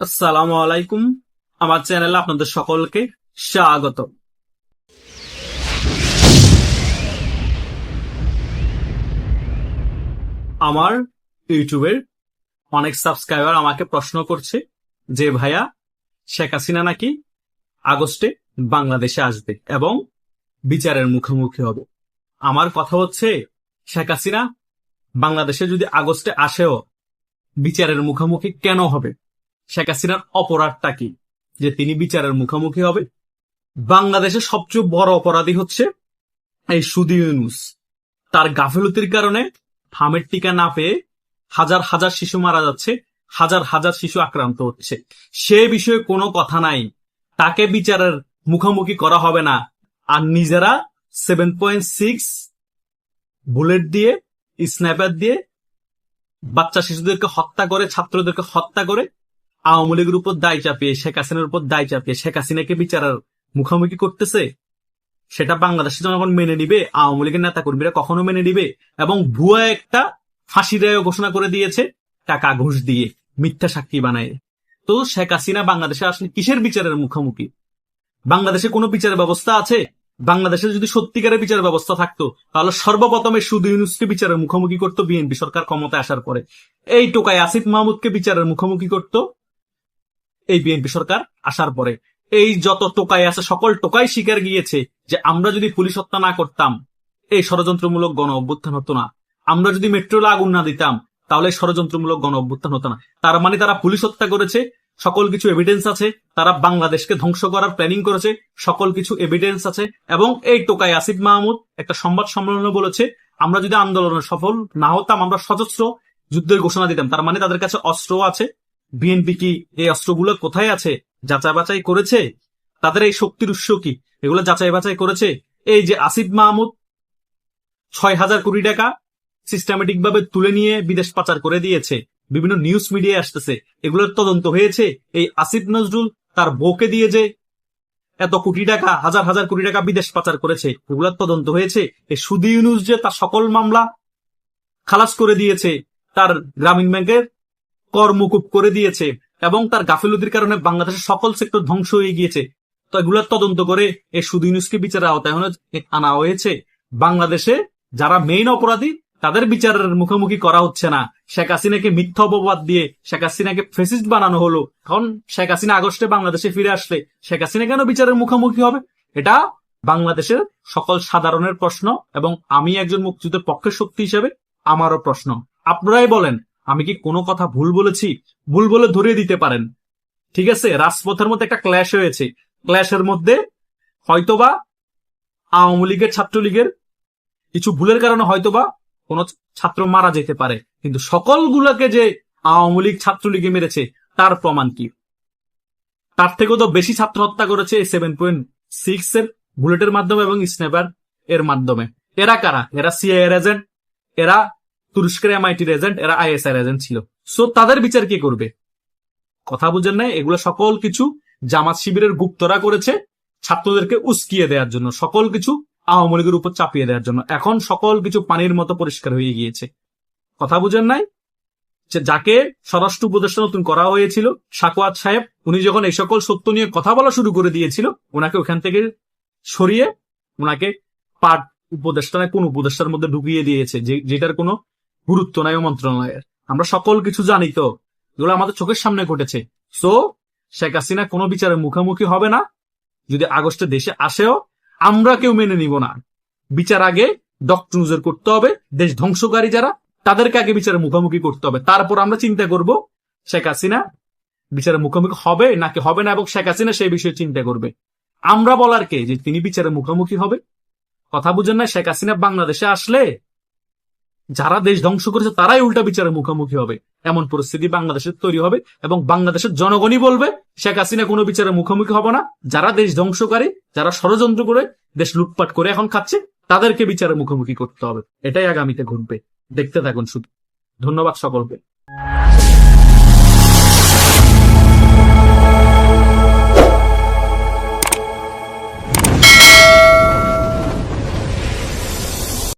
আসসালামু আলাইকুম। আমার চ্যানেলে আপনাদের সকলকে স্বাগত। আমার ইউটিউবের অনেক সাবস্ক্রাইবার আমাকে প্রশ্ন করছে যে ভাইয়া, শেখ হাসিনা নাকি আগস্টে বাংলাদেশে আসবে এবং বিচারের মুখোমুখি হবে। আমার কথা হচ্ছে, শেখ হাসিনা বাংলাদেশে যদি আগস্টে আসেও বিচারের মুখোমুখি কেন হবে? শেখ হাসিনার অপরাধটা কি যে তিনি বিচারের মুখোমুখি হবে? বাংলাদেশের সবচেয়ে বড় অপরাধী হচ্ছে এই সুদি ইউনূস। তার গাফিলতির কারণে ফার্মের টিকা না পেয়ে হাজার হাজার শিশু মারা যাচ্ছে, হাজার হাজার শিশু আক্রান্ত হচ্ছে। সে বিষয়ে কোনো কথা নাই, তাকে বিচারের মুখোমুখি করা হবে না। আর নিজেরা 7.6 বুলেট দিয়ে, স্নাইপার দিয়ে বাচ্চা শিশুদেরকে হত্যা করে, ছাত্রদেরকে হত্যা করে আওয়ামী লীগের উপর দায় চাপিয়ে, শেখ হাসিনার উপর দায় চাপিয়ে শেখ হাসিনাকে বিচারের মুখোমুখি করতেছে। সেটা বাংলাদেশের জনগণ মেনে নিবে? আওয়ামী লীগের নেতা কর্মীরা কখনো মেনে নিবে? এবং ভুয়া একটা ফাঁসি রায় ঘোষণা করে দিয়েছে টাকা ঘুষ দিয়ে, মিথ্যা সাক্ষী বানায়। তো শেখ হাসিনা বাংলাদেশে আসলে কিসের বিচারের মুখোমুখি? বাংলাদেশে কোনো বিচার ব্যবস্থা আছে? বাংলাদেশে যদি সত্যিকারের বিচার ব্যবস্থা থাকতো তাহলে সর্বপ্রথমে সুদ ইউনূসকে বিচারের মুখোমুখি করতো বিএনপি সরকার ক্ষমতায় আসার পরে। এই টোকাই আসিফ মাহমুদকে বিচারের মুখোমুখি করতো এই বিএনপি সরকার আসার পরে। এই যত টোকাই আছে সকল টোকাই স্বীকার গিয়েছে যে আমরা যদি পুলিশ হত্যা না করতাম এই ষড়যন্ত্রমূলক গণ অভ্যুত্থান হতো না, আমরা যদি মেট্রোলে আগুন না দিতাম তাহলে ষড়যন্ত্রমূলক গণ অভ্যুত্থান হতো না। তার মানে তারা পুলিশ হত্যা করেছে, সকল কিছু এভিডেন্স আছে। তারা বাংলাদেশকে ধ্বংস করার প্ল্যানিং করেছে, সকল কিছু এভিডেন্স আছে। এবং এই টোকাই আসিফ মাহমুদ একটা সংবাদ সম্মেলনে বলেছে, আমরা যদি আন্দোলনে সফল না হতাম আমরা সশস্ত্র যুদ্ধের ঘোষণা দিতাম। তার মানে তাদের কাছে অস্ত্র আছে। বিএনপি কি এই অস্ত্রগুলো কোথায় আছে যাচাই বাছাই করেছে? তাদের এই শক্তির উৎস কি এগুলো যাচাই বাছাই করেছে? এই যে আসিফ মাহমুদ 6,000 কোটি টাকা সিস্টেমেটিক ভাবে তুলে নিয়ে বিদেশ পাচার করে দিয়েছে, বিভিন্ন নিউজ মিডিয়ায় আসতেছে, এগুলোর তদন্ত হয়েছে? এই আসিফ নজরুল তার বউকে দিয়ে যে এত কোটি টাকা, হাজার হাজার কোটি টাকা বিদেশ পাচার করেছে, এগুলোর তদন্ত হয়েছে? এই সুদি ইউনূস যে তার সকল মামলা খালাস করে দিয়েছে, তার গ্রামীণ ব্যাংকের কর মুকুব করে দিয়েছে এবং তার গাফিলতির কারণে বাংলাদেশের সকল সেক্টর ধ্বংস হয়ে গিয়েছে, তো এগুলোর তদন্ত করে এই সুদ ইউনূসকে বিচারের আওতায় আনা হয়েছে। বাংলাদেশে যারা মেইন অপরাধী তাদের বিচারের মুখোমুখি করা হচ্ছে না। শেখ হাসিনাকে মিথ্যা অপবাদ দিয়ে শেখ হাসিনাকে ফ্যাসিস্ট বানানো হলো। এখন শেখ হাসিনা আগস্টে বাংলাদেশে ফিরে আসলে শেখ হাসিনা কেন বিচারের মুখোমুখি হবে? এটা বাংলাদেশের সকল সাধারণের প্রশ্ন এবং আমি একজন মুক্তিযুদ্ধের পক্ষের শক্তি হিসেবে আমারও প্রশ্ন। আপনারাই বলেন, আমি কি কোনো কথা ভুল বলেছি? ভুল বলে ধরিয়ে দিতে পারেন। ঠিক আছে, রাজপথের মধ্যে একটা ক্ল্যাশ হয়েছে, ক্ল্যাশের মধ্যে হয়তোবা আওয়ামী লীগের, ছাত্রলীগের কিছু ভুলের কারণে হয়তোবা কোনো ছাত্র মারা যেতে পারে, কিন্তু সকলগুলোকে যে আওয়ামী লীগ ছাত্রলীগে মেরেছে তার প্রমাণ কি? তার থেকেও তো বেশি ছাত্র হত্যা করেছে 7.6 এর বুলেটের মাধ্যমে এবং স্নাইপার এর মাধ্যমে। এরা কারা? এরা সিআইএ এর এজেন্ট, এরা তুরস্কের এমআইটির এজেন্ট, এরা আইএসআই এজেন্ট ছিল। সো তাদের বিচার কে করবে? কথা বুঝেন নাই? এগুলো সকল কিছু জামাত শিবিরের গুপ্তরা করেছে ছাত্রদেরকে উস্কিয়ে দেওয়ার জন্য, সকল কিছু আওয়ামী লীগের উপর চাপিয়ে দেওয়ার জন্য। এখন সকল কিছু পানির মতো পরিষ্কার হয়ে গিয়েছে। কথা বুঝেন নাই? যাকে স্বরাষ্ট্র উপদেষ্টা নতুন করা হয়েছিল সাকওয়াত সাহেব, উনি যখন এই সকল সত্য নিয়ে কথা বলা শুরু করে দিয়েছিল, ওনাকে ওখান থেকে সরিয়ে ওনাকে পাট উপদেষ্টা না কোন উপদেষ্টার মধ্যে ঢুকিয়ে দিয়েছে, যেটার কোনো গুরুত্ব নাই ও মন্ত্রণালয়ের। আমরা সকল কিছু জানি, তো এগুলো আমাদের চোখের সামনে ঘটেছে। সো শেখ হাসিনা কোনো বিচারের মুখোমুখি হবে না। যদি আগস্টে দেশে আসেও আমরা কেউ মেনে নিব না। বিচার আগে ডক্টর ইউনূসের করতে হবে, দেশ ধ্বংসকারী যারা তাদেরকে আগে বিচারের মুখোমুখি করতে হবে। তারপর আমরা চিন্তা করব শেখ হাসিনা বিচারের মুখোমুখি হবে নাকি হবে না, এবং শেখ হাসিনা সেই বিষয়ে চিন্তা করবে। আমরা বলার কে যে তিনি বিচারের মুখোমুখি হবে? কথা বুঝেন না? শেখ হাসিনা বাংলাদেশে আসলে যারা দেশ ধ্বংস করেছে তারাই উল্টা বিচারের মুখোমুখি হবে, এমন পরিস্থিতি বাংলাদেশের তৈরি হবে। এবং বাংলাদেশের জনগণই বলবে শেখ হাসিনা কোনো বিচারের মুখোমুখি হবে না। যারা দেশ ধ্বংসকারী, যারা ষড়যন্ত্র করে দেশ লুটপাট করে এখন খাচ্ছে, তাদেরকে বিচারের মুখোমুখি করতে হবে। এটাই আগামীতে ঘটবে, দেখতে থাকুন শুধু। ধন্যবাদ সকলকে।